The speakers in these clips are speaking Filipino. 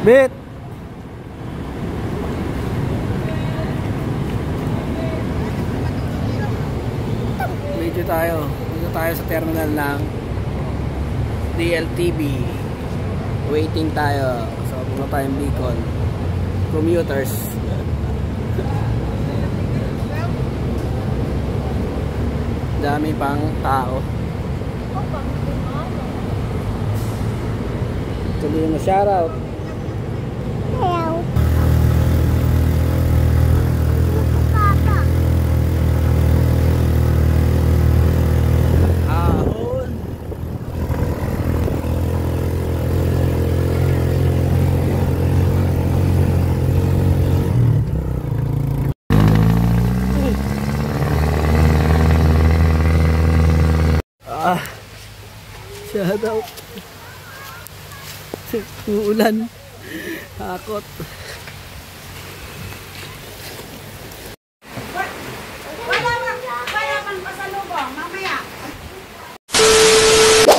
Bit! Dito tayo sa terminal ng DLTV. Waiting tayo. So, pumunta tayong Bicol. Commuters. Dami pang tao. Tuloy mo shoutout. Hello. Ahon. Shoutout. Uulan. Takot.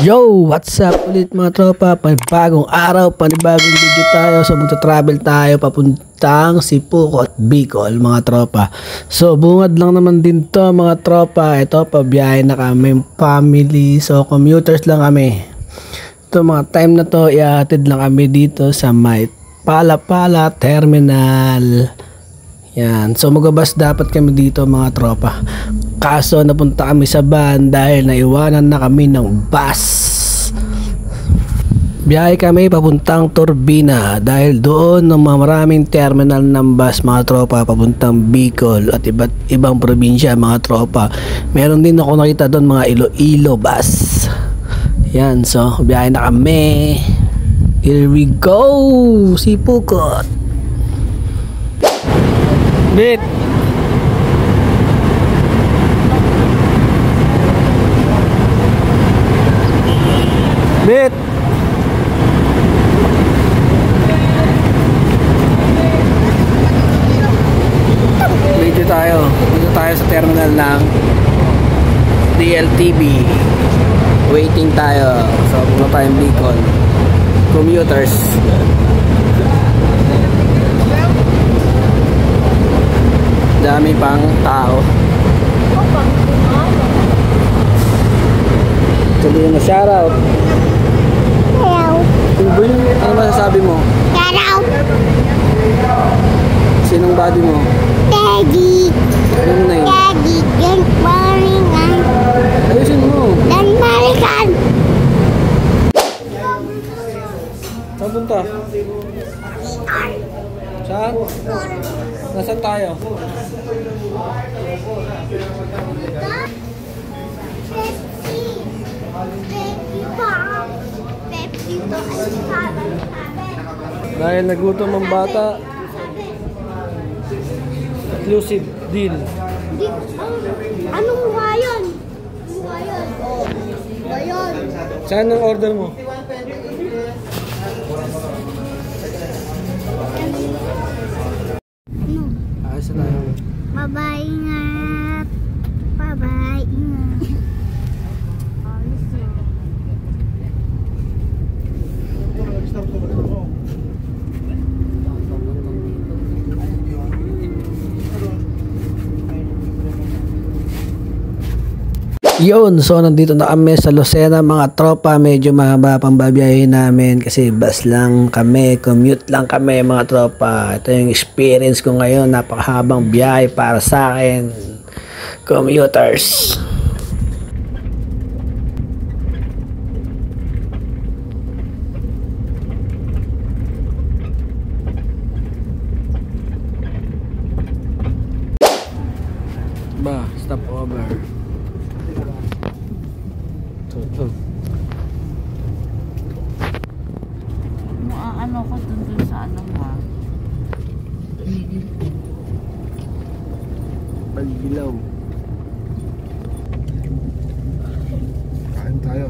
Yo! What's up ulit mga tropa? Panibagong araw, panibagong video tayo. So magta-travel tayo papuntang Cebu at Bicol mga tropa. So bungad lang naman din to mga tropa. Ito pabiyahe na kami family. So commuters lang kami. Ito mga time na to ihatid lang kami dito sa may Palapala Terminal. Yan. So magabas dapat kami dito mga tropa. Kaso napunta kami sa van dahil naiwanan na kami ng bus. Biyahe kami papuntang Turbina dahil doon ng maraming terminal ng bus mga tropa papuntang Bicol at iba't ibang probinsya mga tropa. Meron din ako nakita doon mga Iloilo bus. Yan, so biyahe na kami. Here we go! Sipukot! Bit! Bit! Dito tayo sa terminal ng DLTV. Waiting tayo. So, pumunta tayong Bicol. Commuters. Dami pang tao. Tuloy mo shoutout. Hello. Ano masasabi mo? Hello. Sinong body mo? Daddy. Anong name? Daddy. Don't worry nga. Ayusin mo. Don't worry ka. Saan punta? Saan? Nasaan tayo? Dahil nagutom ang bata, exclusive deal. Anong wayan? Wayan. Oh. Wayan. Saan ang order mo? Ayos na tayo. Bye-bye ingat. Bye-bye ingat. Yun, so nandito na kami sa Lucena mga tropa. Medyo mahaba pang babiyahe namin kasi bus lang kami, commute lang kami mga tropa. Ito yung experience ko ngayon, napakahabang biyahe para sa akin, commuters. Ba, stop over. Ano ko dun sa ano ha? Pagbilaw. Kain tayo.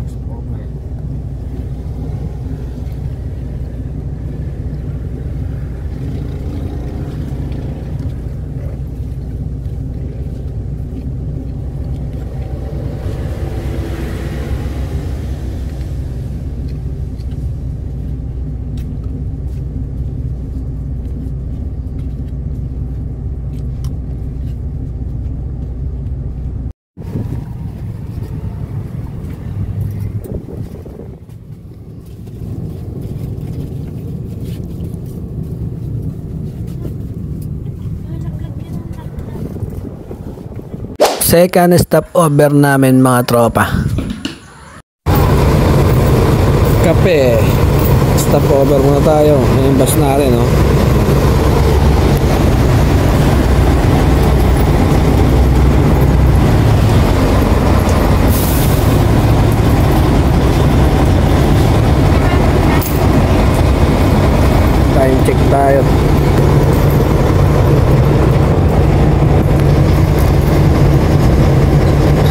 second stopover namin mga tropa. Kape. Stopover muna tayo. Yung bus natin, no? Time check tayo.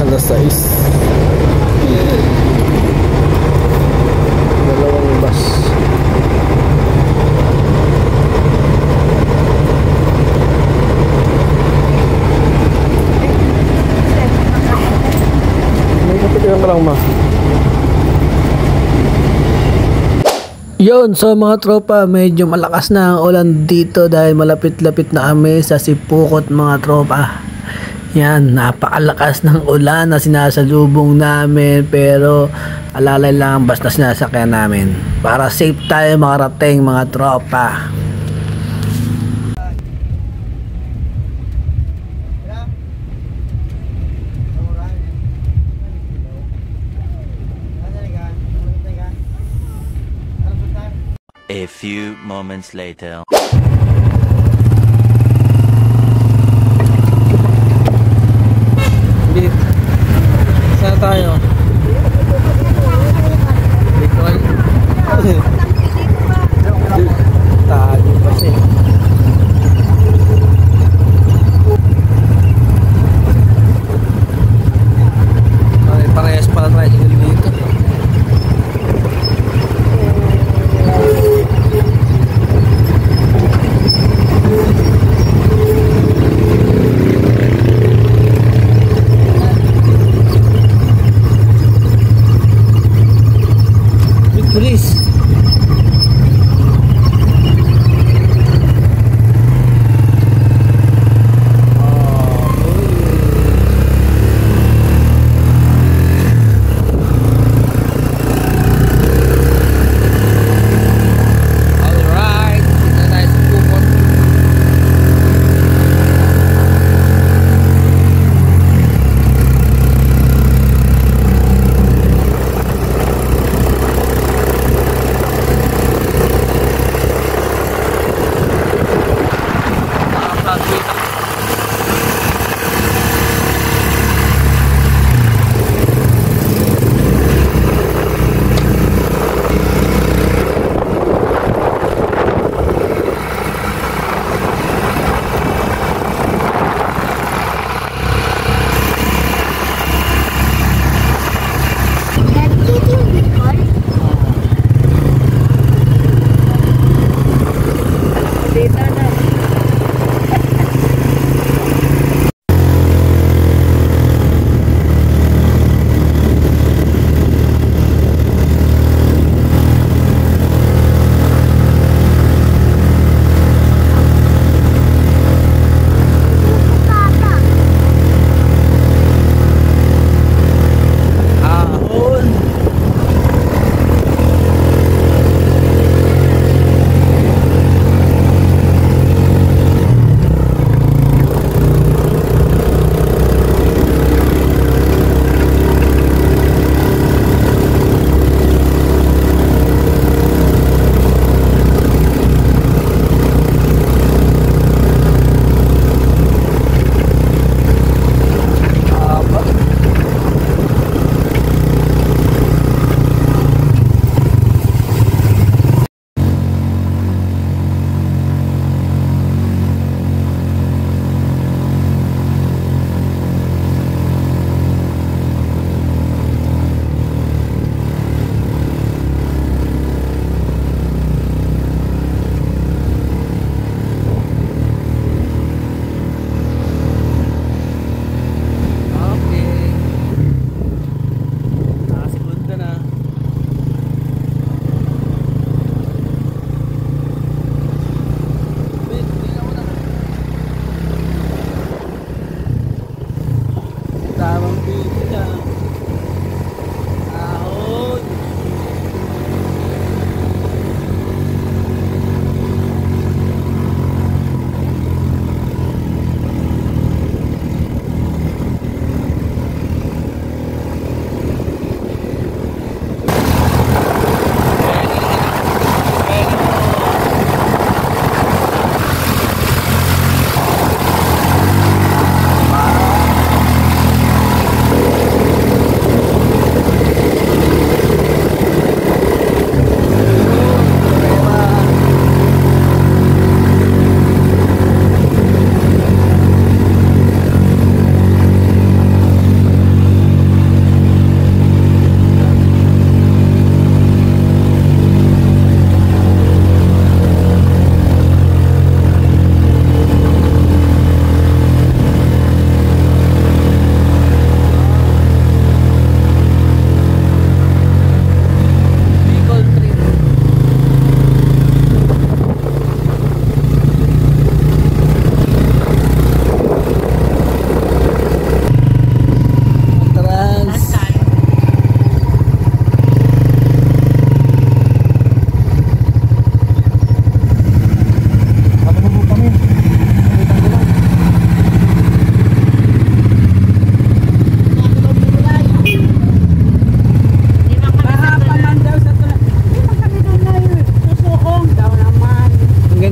Alas 6. Dalawang bus. May kapitihan ka lang, ma. Yun, so mga tropa, medyo malakas na ang ulan dito dahil malapit-lapit na kami sa Sipukot mga tropa. Yan, napakalakas ng ulan na sinasalubong namin pero alalay lang ang bus na sinasakyan namin para safe tayo makarating mga tropa. A few moments later. Saan tayo? Bicol? Tago kasi. Ay, parehas pala tricycle dito.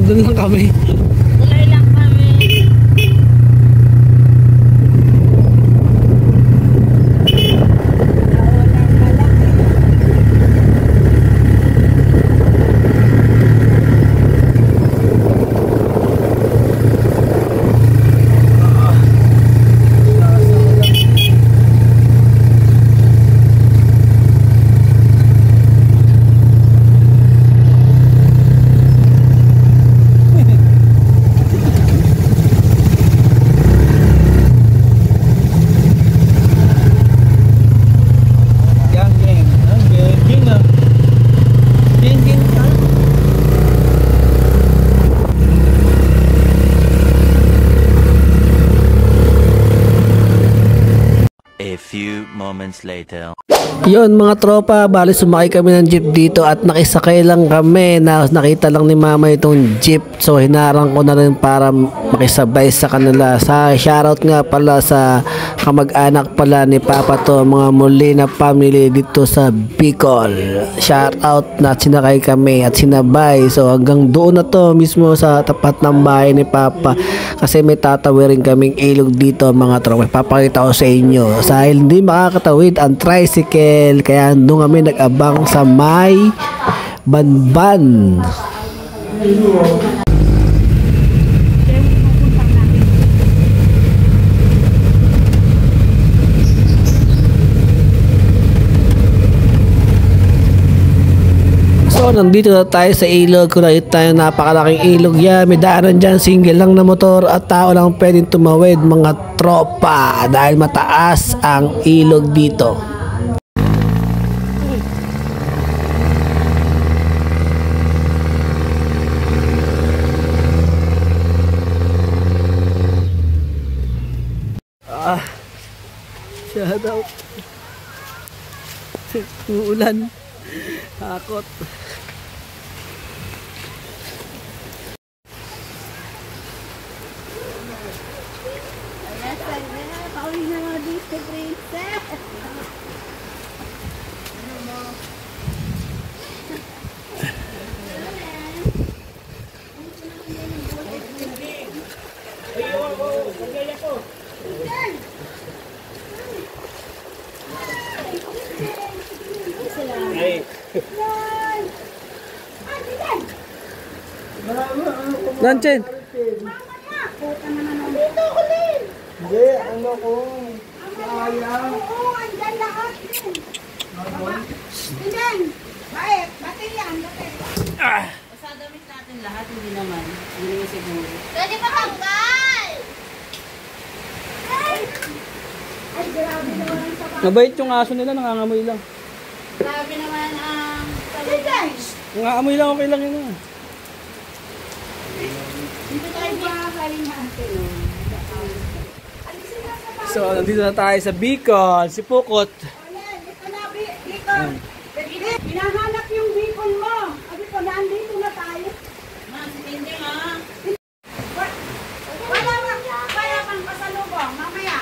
nandun lang kami. Tuloy lang kami. A few moments later. Yon mga tropa, bali sumakay kami ng jeep dito at nakisakay lang kami na nakita lang ni mama itong jeep, so hinarang ko na rin para makisabay sa kanila. Sa shoutout nga pala sa kamag-anak pala ni Papa to, mga Molina family dito sa Bicol. Shoutout na sinakay kami at sinabay, so hanggang doon na to mismo sa tapat ng bahay ni Papa kasi may tatawirin kaming ilog dito mga tropa. Papakita ko sa inyo dahil hindi makakatawid ang tricycle, kaya doon kami nag-abang sa may Banban. So nandito na tayo sa ilog. Kung nakita tayo napakalaking ilog yan, may daanan dyan, single lang na motor at tao lang pwedeng tumawid mga tropa dahil mataas ang ilog dito. Shout out. Uulan. Takot. Nanchen. Dito ko din. Hindi, ano ko. Sayang. Oo, andyan lahat din. Andyan. Bakit? Bakit yan? Basta damit natin lahat, hindi naman. Hindi mo siguro. Pwede pa tanggal. Ay, grabe naman ang sapat. Mabait yung aso nila, nangangamoy lang. Grabe naman ang Nangangamoy lang, okay lang yun. Dito tayo makakaling natin. So, nandito na tayo sa Bicol, si Pukot. Ito na, Bicol. Hinahanap yung Bicol mo. Sabi ko, nandito na tayo. Mas, hindi nga. Wala kang pasalubong. Mamaya.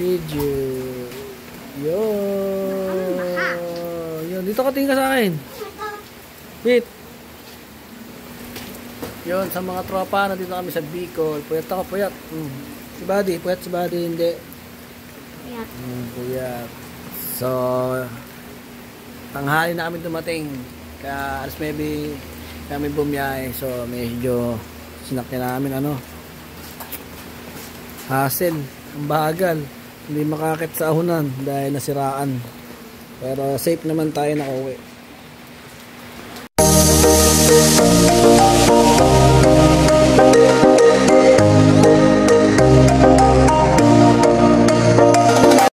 Video. Yun. Yun, dito ka tingin ka sa akin. Wait. Yun, sa mga tropa, nandito kami sa Bicol. Puyat ako, puyat. Si Buddy, puyat si Buddy, hindi. Puyat. Puyat. So, tanghali na kami dumating. Kaya alas maybe kami bumiyahe. So, medyo sinakyan namin, hassle. Ang bagal. Hindi makakit sa ahunan dahil nasiraan. Pero safe naman tayo nakauwi.